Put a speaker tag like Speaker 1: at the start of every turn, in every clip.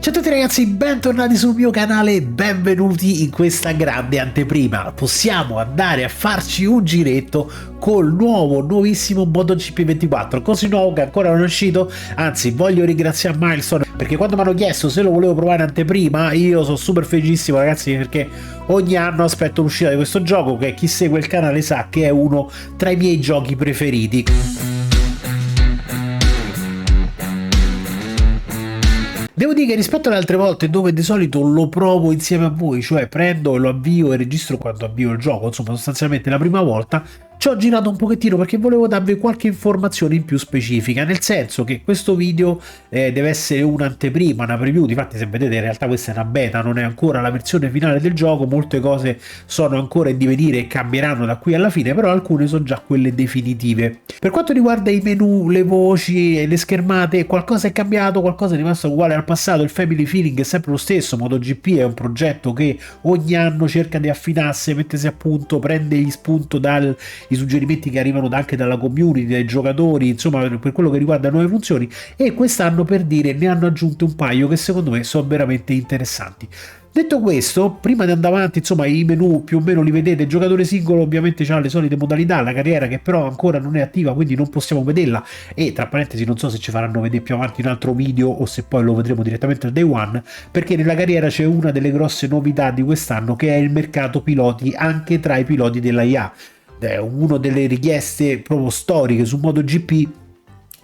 Speaker 1: Ciao a tutti ragazzi, bentornati sul mio canale e benvenuti in questa grande anteprima. Possiamo andare a farci un giretto col nuovissimo MotoGP 24, così nuovo che ancora non è uscito. Anzi, voglio ringraziare Milestone perché quando mi hanno chiesto se lo volevo provare in anteprima, io sono super felicissimo ragazzi, perché ogni anno aspetto l'uscita di questo gioco che chi segue il canale sa che è uno tra i miei giochi preferiti. Devo dire che rispetto alle altre volte dove di solito lo provo insieme a voi, cioè prendo e lo avvio e registro quando avvio il gioco, insomma sostanzialmente la prima volta, ci ho girato un pochettino perché volevo darvi qualche informazione in più specifica, nel senso che questo video deve essere un'anteprima, una preview. Difatti se vedete in realtà questa è una beta, non è ancora la versione finale del gioco, molte cose sono ancora in divenire e cambieranno da qui alla fine, però alcune sono già quelle definitive. Per quanto riguarda i menu, le voci e le schermate, qualcosa è cambiato, qualcosa è rimasto uguale al passato, il family feeling è sempre lo stesso. MotoGP è un progetto che ogni anno cerca di affinarsi, mettersi a punto, prende gli spunto dai suggerimenti che arrivano anche dalla community, dai giocatori, insomma per quello che riguarda nuove funzioni, e quest'anno per dire ne hanno aggiunto un paio che secondo me sono veramente interessanti. Detto questo, prima di andare avanti, insomma i menu più o meno li vedete. Il giocatore singolo ovviamente ha le solite modalità, la carriera che però ancora non è attiva quindi non possiamo vederla, e tra parentesi non so se ci faranno vedere più avanti in un altro video o se poi lo vedremo direttamente al day one, perché nella carriera c'è una delle grosse novità di quest'anno che è il mercato piloti anche tra i piloti della IA. È una delle richieste proprio storiche su MotoGP,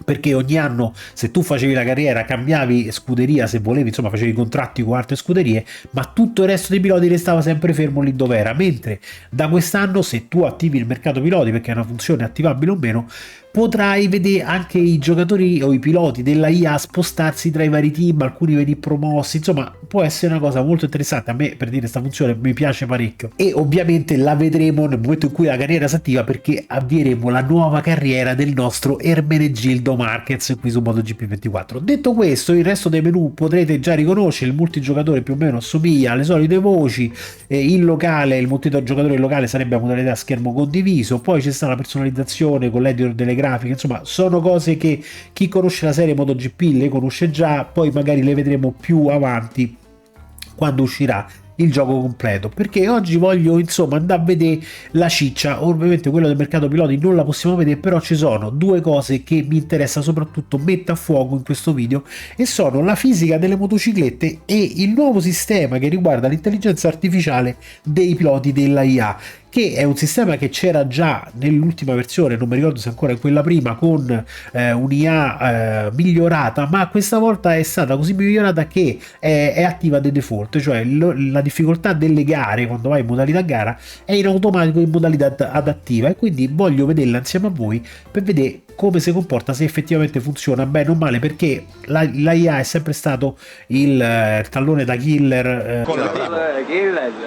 Speaker 1: perché ogni anno se tu facevi la carriera cambiavi scuderia se volevi, insomma facevi contratti con altre scuderie, ma tutto il resto dei piloti restava sempre fermo lì dove era, mentre da quest'anno se tu attivi il mercato piloti, perché è una funzione attivabile o meno, potrai vedere anche i giocatori o i piloti della IA spostarsi tra i vari team, alcuni vedi promossi, insomma può essere una cosa molto interessante. A me, per dire, questa funzione mi piace parecchio, e ovviamente la vedremo nel momento in cui la carriera si attiva, perché avvieremo la nuova carriera del nostro Ermenegildo Marquez qui su MotoGP 24. Detto questo, il resto dei menu potrete già riconoscere, il multigiocatore più o meno assomiglia alle solite voci, il locale, il multigiocatore locale sarebbe a modalità schermo condiviso, poi c'è sta la personalizzazione con l'editor delle grafiche, insomma sono cose che chi conosce la serie MotoGP le conosce già, poi magari le vedremo più avanti quando uscirà il gioco completo, perché oggi voglio insomma andare a vedere la ciccia. Ovviamente quello del mercato piloti non la possiamo vedere, però ci sono due cose che mi interessa soprattutto mettere a fuoco in questo video, e sono la fisica delle motociclette e il nuovo sistema che riguarda l'intelligenza artificiale dei piloti della IA, che è un sistema che c'era già nell'ultima versione, non mi ricordo se ancora in quella prima, con un'IA migliorata, ma questa volta è stata così migliorata che è attiva di default, cioè la difficoltà delle gare quando vai in modalità gara è in automatico in modalità adattiva, e quindi voglio vederla insieme a voi per vedere come si comporta, se effettivamente funziona bene o male, perché l'IA è sempre stato il tallone da killer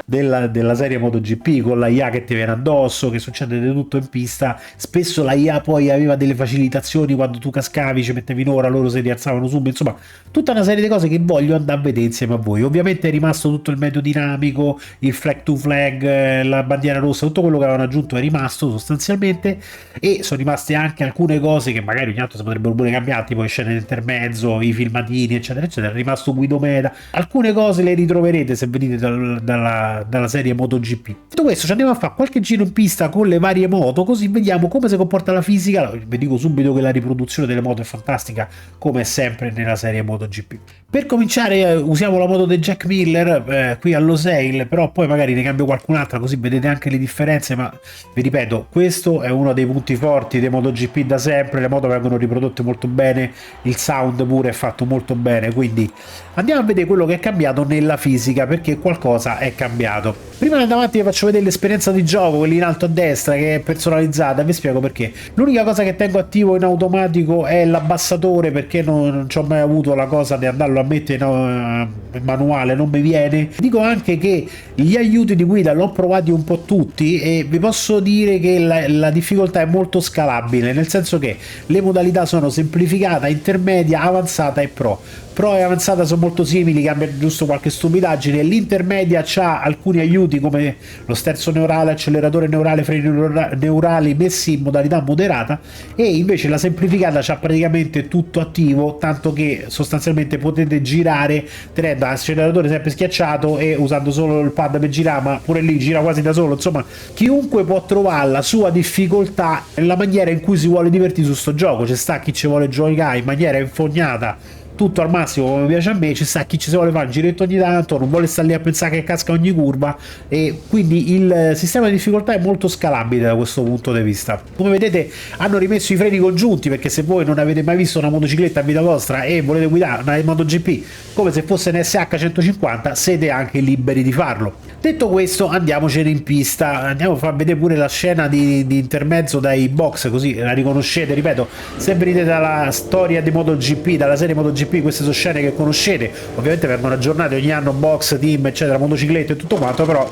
Speaker 1: della serie MotoGP, con l'IA che ti viene addosso, che succede di tutto in pista. Spesso la IA poi aveva delle facilitazioni, quando tu cascavi ci mettevi un'ora, loro si rialzavano subito, insomma tutta una serie di cose che voglio andare a vedere insieme a voi. Ovviamente è rimasto tutto il medio dinamico, il flag to flag, la bandiera rossa, tutto quello che avevano aggiunto è rimasto sostanzialmente, e sono rimaste anche alcune cose che magari ogni tanto si potrebbero pure cambiare, tipo le scene d'intermezzo, i filmatini eccetera eccetera. È rimasto guidometa, alcune cose le ritroverete se venite dalla serie MotoGP. Detto questo, ci andiamo a fare qualche giro in pista con le varie moto, così vediamo come si comporta la fisica. Vi dico subito che la riproduzione delle moto è fantastica, come sempre nella serie MotoGP. Per cominciare usiamo la moto di Jack Miller qui all'Osail, però poi magari ne cambio qualcun'altra così vedete anche le differenze, ma vi ripeto, questo è uno dei punti forti dei MotoGP da sempre. Le moto vengono riprodotte molto bene, il sound pure è fatto molto bene, quindi andiamo a vedere quello che è cambiato nella fisica, perché qualcosa è cambiato. Prima di andare avanti vi faccio vedere l'esperienza di gioco, quella in alto a destra, che è personalizzata. Vi spiego perché. L'unica cosa che tengo attivo in automatico è l'abbassatore, perché non ci ho mai avuto la cosa di andarlo a mettere in manuale, non mi viene. Dico anche che gli aiuti di guida l'ho provati un po' tutti e vi posso dire che la difficoltà è molto scalabile, nel senso che le modalità sono semplificata, intermedia, avanzata e pro. Pro e avanzata sono molto simili, cambia giusto qualche stupidaggine. L'intermedia ha alcuni aiuti come lo sterzo neurale, acceleratore neurale, freni neurali messi in modalità moderata, e invece la semplificata c'ha praticamente tutto attivo, tanto che sostanzialmente potete girare tenendo l'acceleratore sempre schiacciato e usando solo il pad per girare, ma pure lì gira quasi da solo. Insomma, chiunque può trovare la sua difficoltà nella maniera in cui si vuole divertire su sto gioco. Ci sta chi ci vuole giocare in maniera infognata, tutto al massimo come piace a me, ci sta chi ci si vuole fare un giretto ogni tanto, non vuole stare lì a pensare che casca ogni curva, e quindi il sistema di difficoltà è molto scalabile da questo punto di vista. Come vedete hanno rimesso i freni congiunti, perché se voi non avete mai visto una motocicletta a vita vostra e volete guidare una MotoGP come se fosse un SH 150, siete anche liberi di farlo. Detto questo, andiamocene in pista, andiamo a far vedere pure la scena di intermezzo dai box, così la riconoscete. Ripeto, se venite dalla storia di MotoGP, dalla serie MotoGP, queste sono scene che conoscete. Ovviamente vengono aggiornate ogni anno, box, team, eccetera, motociclette e tutto quanto, però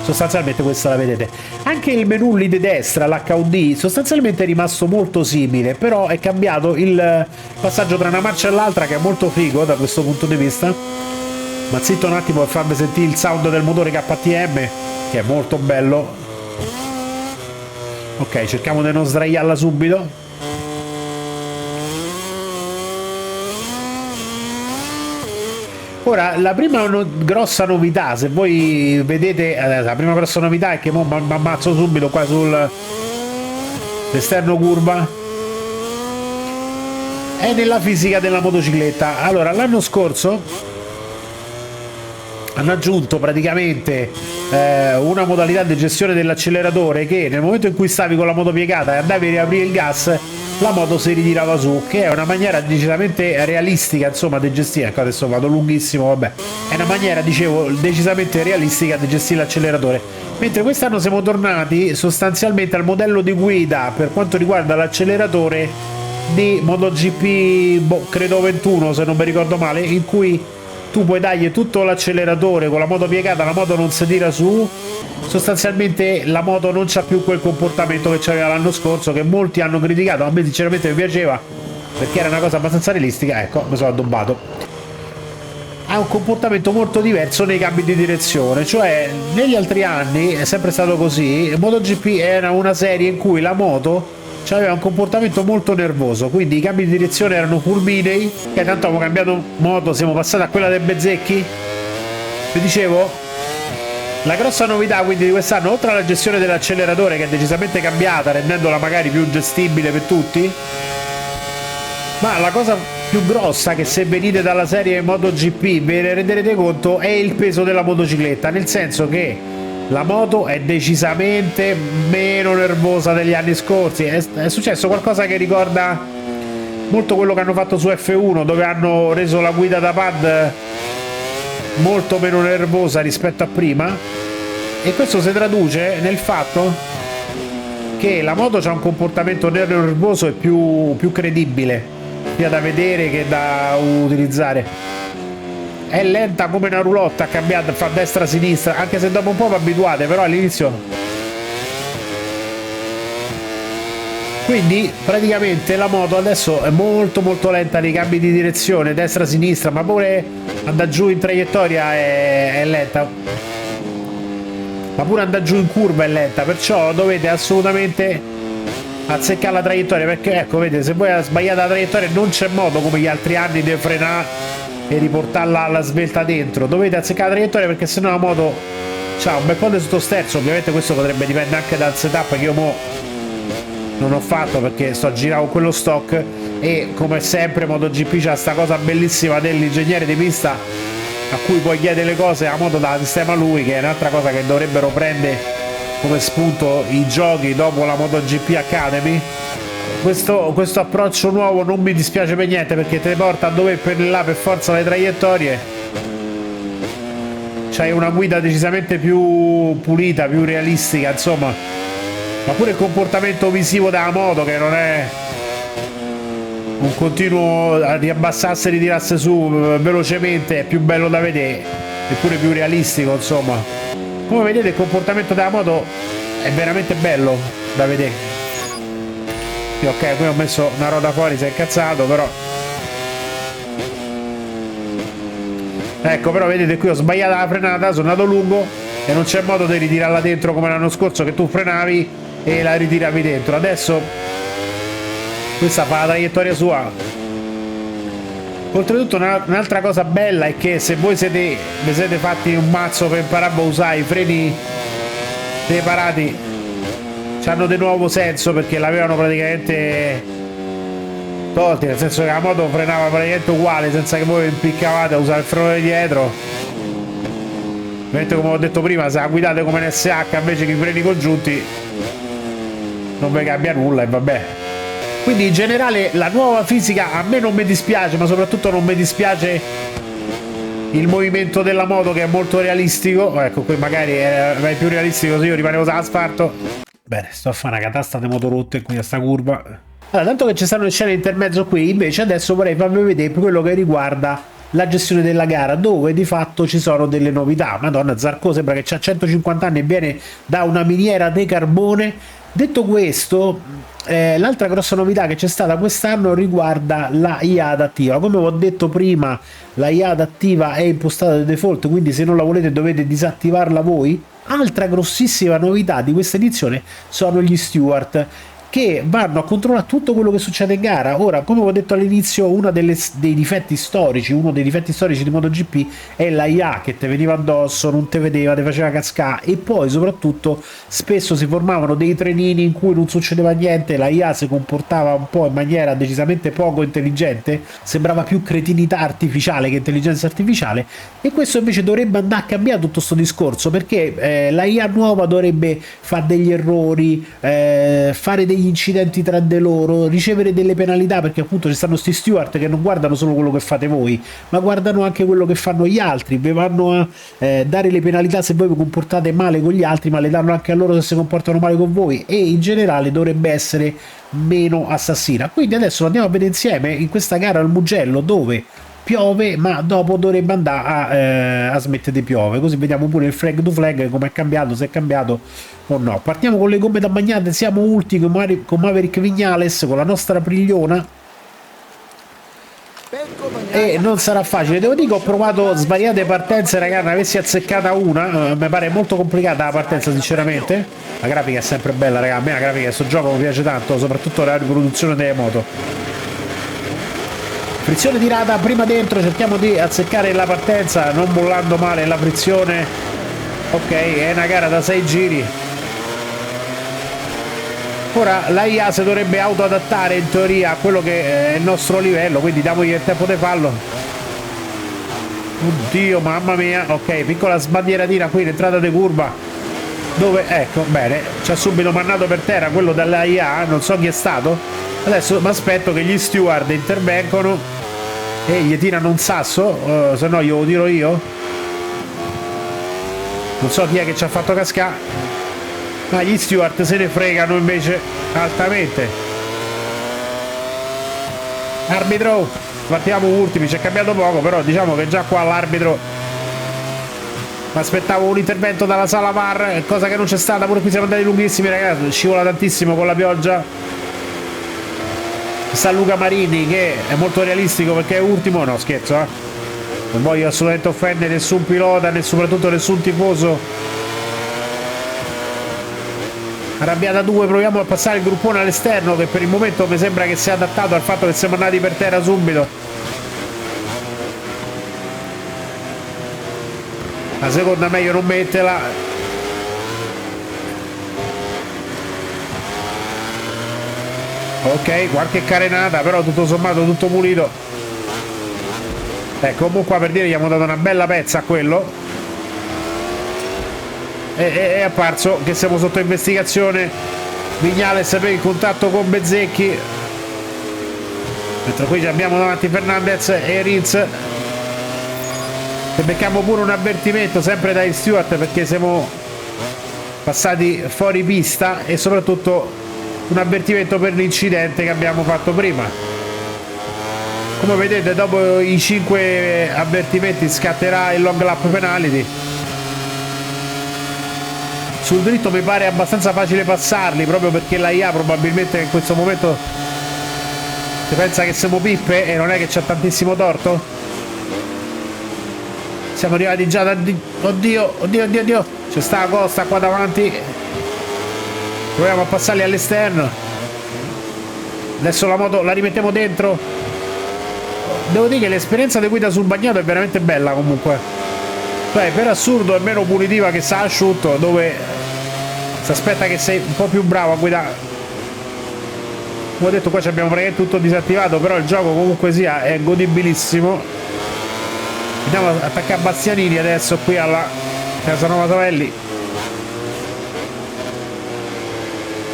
Speaker 1: sostanzialmente questa la vedete. Anche il menu lì di destra, l'HUD, sostanzialmente è rimasto molto simile, però è cambiato il passaggio tra una marcia e l'altra, che è molto figo da questo punto di vista. Ma zitto un attimo per farvi sentire il sound del motore KTM, che è molto bello. Ok, cerchiamo di non sdraiarla subito. Ora, la prima grossa novità, se voi vedete, la prima grossa novità è che mo mi ammazzo subito qua sull'esterno curva, è nella fisica della motocicletta. Allora, l'anno scorso hanno aggiunto praticamente una modalità di gestione dell'acceleratore, che nel momento in cui stavi con la moto piegata e andavi a riaprire il gas, la moto si ritirava su, che è una maniera decisamente realistica, insomma, di gestire. Ecco, adesso vado lunghissimo, vabbè, è una maniera, dicevo, decisamente realistica di gestire l'acceleratore. Mentre quest'anno siamo tornati sostanzialmente al modello di guida per quanto riguarda l'acceleratore di MotoGP, credo 21 se non mi ricordo male, in cui tu puoi dargli tutto l'acceleratore con la moto piegata, la moto non si tira su, sostanzialmente la moto non c'ha più quel comportamento che c'aveva l'anno scorso, che molti hanno criticato. A me sinceramente mi piaceva perché era una cosa abbastanza realistica. Ecco, mi sono addobbato. Ha un comportamento molto diverso nei cambi di direzione, cioè negli altri anni è sempre stato così. MotoGP era una serie in cui la moto aveva un comportamento molto nervoso, quindi i cambi di direzione erano fulminei, che tanto abbiamo cambiato moto, siamo passati a quella dei Bezzecchi. Vi dicevo, la grossa novità quindi di quest'anno, oltre alla gestione dell'acceleratore che è decisamente cambiata, rendendola magari più gestibile per tutti, ma la cosa più grossa, che se venite dalla serie MotoGP ve ne renderete conto, è il peso della motocicletta, nel senso che la moto è decisamente meno nervosa degli anni scorsi. È successo qualcosa che ricorda molto quello che hanno fatto su F1, dove hanno reso la guida da pad molto meno nervosa rispetto a prima, e questo si traduce nel fatto che la moto ha un comportamento nervoso e più credibile, sia da vedere che da utilizzare. È lenta come una roulotte, ha cambiato, fa destra-sinistra, anche se dopo un po' vi abituate, però all'inizio. Quindi praticamente la moto adesso è molto lenta nei cambi di direzione, destra-sinistra, ma pure andare giù in traiettoria è lenta. Ma pure andare giù in curva è lenta, perciò dovete assolutamente azzeccare la traiettoria, perché ecco, vedete, se voi sbagliate la traiettoria non c'è modo come gli altri anni di frenare e riportarla alla svelta dentro, dovete azzeccare la traiettoria, perché sennò la moto c'ha un bel po' di sottosterzo. Ovviamente questo potrebbe dipendere anche dal setup che io mo non ho fatto, perché sto girando con quello stock, e come sempre MotoGP c'ha sta cosa bellissima dell'ingegnere di pista a cui puoi chiedere le cose, la moto da sistema lui, che è un'altra cosa che dovrebbero prendere come spunto i giochi dopo la MotoGP Academy. Questo approccio nuovo non mi dispiace per niente, perché te porta a dover pennellare per forza le traiettorie. C'hai una guida decisamente più pulita, più realistica, insomma. Ma pure il comportamento visivo della moto, che non è un continuo a riabbassarsi e ritirarsi su velocemente, è più bello da vedere, eppure più realistico, insomma. Come vedete il comportamento della moto è veramente bello da vedere. Ok, qui ho messo una ruota fuori, si è incazzato, però Ecco, però vedete qui ho sbagliato la frenata, sono andato lungo e non c'è modo di ritirarla dentro come l'anno scorso che tu frenavi e la ritiravi dentro. Adesso questa fa la traiettoria sua. Oltretutto un'altra cosa bella è che se voi vi siete fatti un mazzo per imparare a usare i freni separati, hanno di nuovo senso perché l'avevano praticamente tolti, nel senso che la moto frenava praticamente uguale senza che voi impiccavate a usare il freno di dietro. Mentre, come ho detto prima, se la guidate come in SH invece che i freni congiunti non vi cambia nulla e vabbè. Quindi in generale la nuova fisica a me non mi dispiace, ma soprattutto non mi dispiace il movimento della moto che è molto realistico. Ecco, qui magari è più realistico se io rimanevo sull'asfalto. Bene, sto a fare una catasta di moto rotte qui a sta curva. Allora, tanto che ci stanno le scene intermezzo qui, invece adesso vorrei farvi vedere quello che riguarda la gestione della gara, dove di fatto ci sono delle novità. Madonna, Zarco sembra che ha 150 anni e viene da una miniera di carbone. Detto questo, l'altra grossa novità che c'è stata quest'anno riguarda la IA adattiva. Come ho detto prima, la IA adattiva è impostata da default, quindi se non la volete dovete disattivarla voi. Altra grossissima novità di questa edizione sono gli steward, che vanno a controllare tutto quello che succede in gara. Ora, come ho detto all'inizio, uno dei difetti storici di MotoGP è la IA che te veniva addosso, non te vedeva, te faceva cascare, e poi soprattutto spesso si formavano dei trenini in cui non succedeva niente, la IA si comportava un po' in maniera decisamente poco intelligente, sembrava più cretinità artificiale che intelligenza artificiale, e questo invece dovrebbe andare a cambiare tutto questo discorso, perché la IA nuova dovrebbe fare degli errori, fare degli incidenti tra di loro, ricevere delle penalità, perché appunto ci stanno sti steward che non guardano solo quello che fate voi, ma guardano anche quello che fanno gli altri, vi vanno a dare le penalità se voi vi comportate male con gli altri, ma le danno anche a loro se si comportano male con voi, e in generale dovrebbe essere meno assassina. Quindi adesso lo andiamo a vedere insieme in questa gara al Mugello, dove piove, ma dopo dovrebbe andare a smettere di piovere, così vediamo pure il flag to flag come è cambiato, se è cambiato o no. Partiamo con le gomme da bagnate, siamo ultimi con Maverick Viñales, con la nostra Aprigliona, e non sarà facile, devo dire che ho provato svariate partenze, ragazzi, ne avessi azzeccata una, mi pare molto complicata la partenza sinceramente. La grafica è sempre bella, ragazzi, a me la grafica di questo gioco mi piace tanto, soprattutto la riproduzione delle moto. Frizione tirata prima dentro, cerchiamo di azzeccare la partenza non mollando male la frizione. Ok, è una gara da 6 giri. Ora la IA si dovrebbe autoadattare in teoria a quello che è il nostro livello, quindi diamogli il tempo di farlo. Oddio, mamma mia. Ok, piccola sbandieratina qui in entrata di curva, dove, ecco, bene, ci ha subito mandato per terra quello della IA, non so chi è stato. Adesso mi aspetto che gli steward intervengono e gli tirano un sasso, se no glielo tiro io. Non so chi è che ci ha fatto cascare, ma gli steward se ne fregano invece altamente. Arbitro, partiamo ultimi, ci è cambiato poco, però diciamo che già qua l'arbitro mi aspettavo un intervento dalla sala VAR, cosa che non c'è stata. Pure qui siamo andati lunghissimi, ragazzi, scivola tantissimo con la pioggia. Sta Luca Marini che è molto realistico perché è ultimo, no scherzo, non voglio assolutamente offendere nessun pilota né soprattutto nessun tifoso. Arrabbiata 2, proviamo a passare il gruppone all'esterno, che per il momento mi sembra che sia adattato al fatto che siamo andati per terra subito. La seconda meglio non metterla. Ok, qualche carenata, però tutto sommato tutto pulito. Comunque qua per dire gli abbiamo dato una bella pezza a quello. È apparso che siamo sotto investigazione. Viñales per il contatto con Bezzecchi. Mentre qui abbiamo davanti Fernandez e Rins. E becchiamo pure un avvertimento sempre dai steward perché siamo passati fuori pista, e soprattutto un avvertimento per l'incidente che abbiamo fatto prima. Come vedete, dopo i 5 avvertimenti scatterà il long lap penalty. Sul dritto mi pare abbastanza facile passarli, proprio perché la IA probabilmente in questo momento si pensa che siamo pippe e non è che c'ha tantissimo torto. Siamo arrivati già da... Oddio, oddio, oddio, oddio. C'è sta la costa qua davanti. Proviamo a passarli all'esterno. Adesso la moto la rimettiamo dentro. Devo dire che l'esperienza di guida sul bagnato è veramente bella comunque. Cioè, per assurdo è meno punitiva che sta asciutto, dove si aspetta che sei un po' più bravo a guidare. Come ho detto, qua abbiamo praticamente tutto disattivato, però il gioco comunque sia è godibilissimo. Andiamo ad attaccare Bastianini adesso qui alla Casanova Savelli.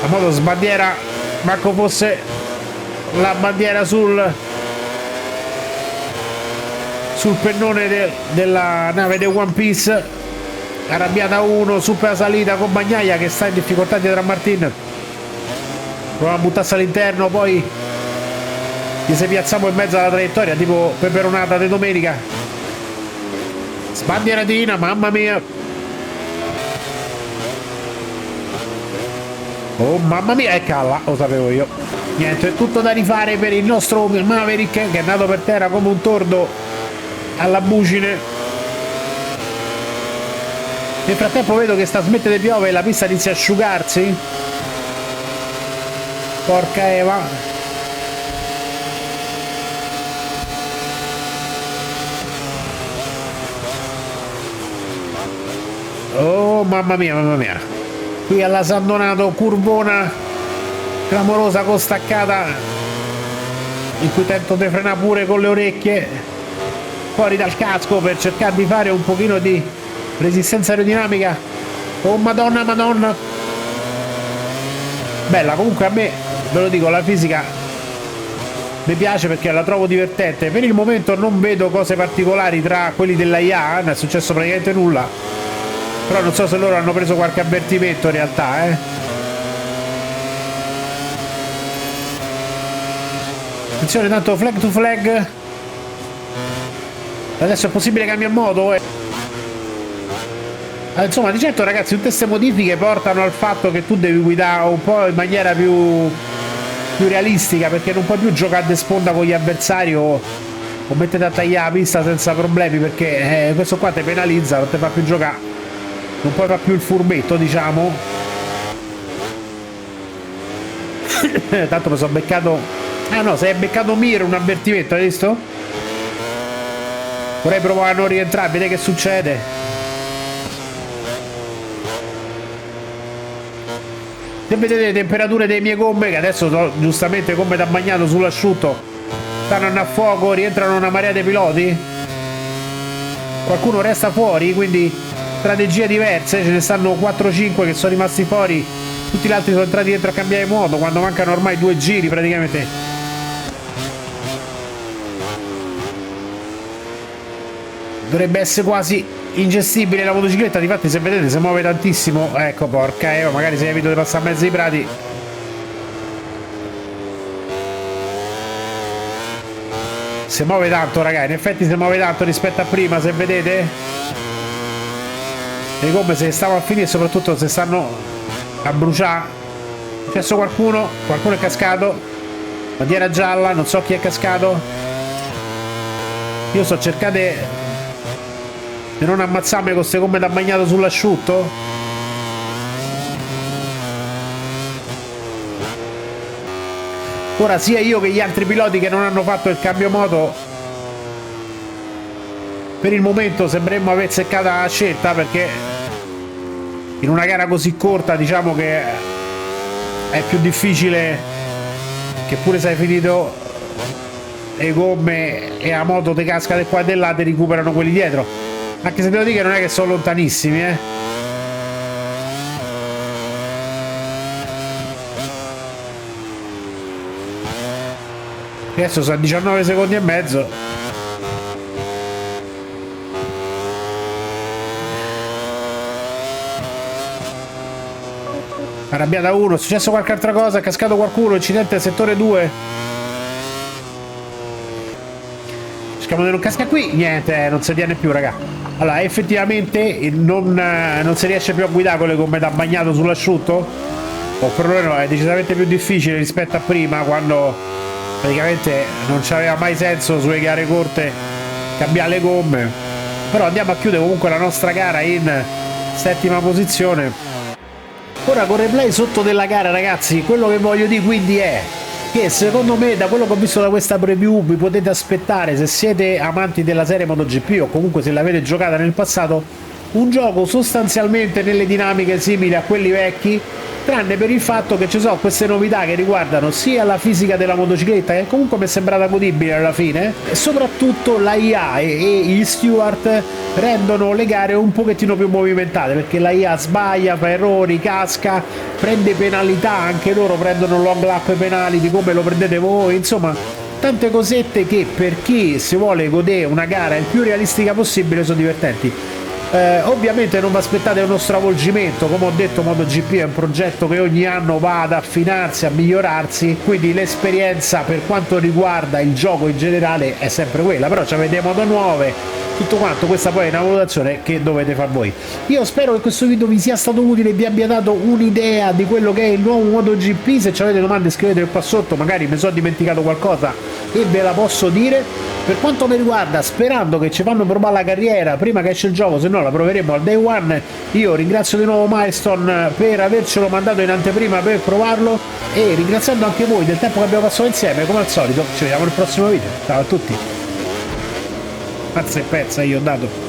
Speaker 1: La moto sbandiera, manco fosse la bandiera sul pennone della nave di One Piece. Arrabbiata 1, super la salita con Bagnaia che sta in difficoltà dietro a Martin. Proviamo a buttarsi all'interno, poi gli se piazziamo in mezzo alla traiettoria tipo peperonata di domenica. Sbandieratina, mamma mia. Oh mamma mia, e calla, lo sapevo io. Niente, è tutto da rifare per il nostro Maverick che è nato per terra come un tordo alla bucine. Nel frattempo vedo che sta a smettere di piovere e la pista inizia a asciugarsi. Porca Eva. Oh mamma mia, mamma mia. Qui alla San Donato, curvona clamorosa con staccata in cui tento di frenare pure con le orecchie fuori dal casco per cercare di fare un pochino di resistenza aerodinamica. Oh madonna, madonna. Bella, comunque a me, ve lo dico, la fisica mi piace perché la trovo divertente. Per il momento non vedo cose particolari tra quelli della IA, non è successo praticamente nulla, però non so se loro hanno preso qualche avvertimento in realtà, Attenzione, tanto flag to flag. Adesso è possibile cambiare moto, Insomma, di certo ragazzi, tutte queste modifiche portano al fatto che tu devi guidare un po' in maniera più realistica, perché non puoi più giocare a sponda con gli avversari o mettete a tagliare la pista senza problemi, perché questo qua ti penalizza, non ti fa più giocare, non puoi fare più il furbetto, diciamo. Tanto mi sono beccato... Ah no, se hai beccato Mir un avvertimento, hai visto? Vorrei provare a non rientrare, vedete che succede. Se vedete le temperature delle mie gomme, che adesso sono giustamente gomme da bagnato sull'asciutto, stanno a fuoco, rientrano una marea di piloti, qualcuno resta fuori, quindi strategie diverse, ce ne stanno 4-5 che sono rimasti fuori, tutti gli altri sono entrati dentro a cambiare moto quando mancano ormai 2 giri praticamente. Dovrebbe essere quasi ingestibile la motocicletta, difatti se vedete si muove tantissimo. Ecco, porca magari se evito di passare a mezzo ai prati. Si muove tanto ragazzi, in effetti si muove tanto rispetto a prima, se vedete. Le gomme se stavano a finire, soprattutto se stanno a bruciare. È successo qualcuno è cascato. Bandiera gialla, non so chi è cascato. Io sto cercando di non ammazzarmi con queste gomme da bagnato sull'asciutto. Ora sia io che gli altri piloti che non hanno fatto il cambio moto per il momento sembremmo aver seccata la scelta, perché in una gara così corta diciamo che è più difficile che pure se hai finito le gomme e la moto ti casca di qua e di là, ti recuperano quelli dietro. Anche se devo dire che non è che sono lontanissimi, Adesso sono a 19 secondi e mezzo. Arrabbiata 1, è successo qualche altra cosa, è cascato qualcuno, incidente settore 2. Cerchiamo di non casca qui, niente, non si tiene più raga. Allora, effettivamente non si riesce più a guidare con le gomme da bagnato sull'asciutto, o perlomeno è decisamente più difficile rispetto a prima, quando praticamente non c'aveva mai senso sulle gare corte cambiare le gomme. però andiamo a chiudere comunque la nostra gara in settima posizione. Ora con replay sotto della gara, ragazzi, quello che voglio dire quindi è che secondo me, da quello che ho visto da questa preview, vi potete aspettare, se siete amanti della serie MotoGP o comunque se l'avete giocata nel passato, un gioco sostanzialmente nelle dinamiche simili a quelli vecchi, tranne per il fatto che ci sono queste novità che riguardano sia la fisica della motocicletta, che comunque mi è sembrata godibile alla fine, e soprattutto la IA e gli steward rendono le gare un pochettino più movimentate, perché la IA sbaglia, fa errori, casca, prende penalità, anche loro prendono long lap penalty come lo prendete voi, insomma tante cosette che per chi si vuole godere una gara il più realistica possibile sono divertenti. Ovviamente non vi aspettate uno stravolgimento, come ho detto MotoGP è un progetto che ogni anno va ad affinarsi, a migliorarsi, quindi l'esperienza per quanto riguarda il gioco in generale è sempre quella, però avete moto nuove, tutto quanto, questa poi è una valutazione che dovete far voi. Io spero che questo video vi sia stato utile e vi abbia dato un'idea di quello che è il nuovo MotoGP. Se avete domande scrivetele qua sotto, magari mi sono dimenticato qualcosa e ve la posso dire. Per quanto mi riguarda, sperando che ci fanno provare la carriera prima che esce il gioco, se no la proveremo al day one. Io ringrazio di nuovo Milestone per avercelo mandato in anteprima per provarlo, e ringraziando anche voi del tempo che abbiamo passato insieme. Come al solito ci vediamo nel prossimo video. Ciao a tutti. Mazza e pezza io ho dato.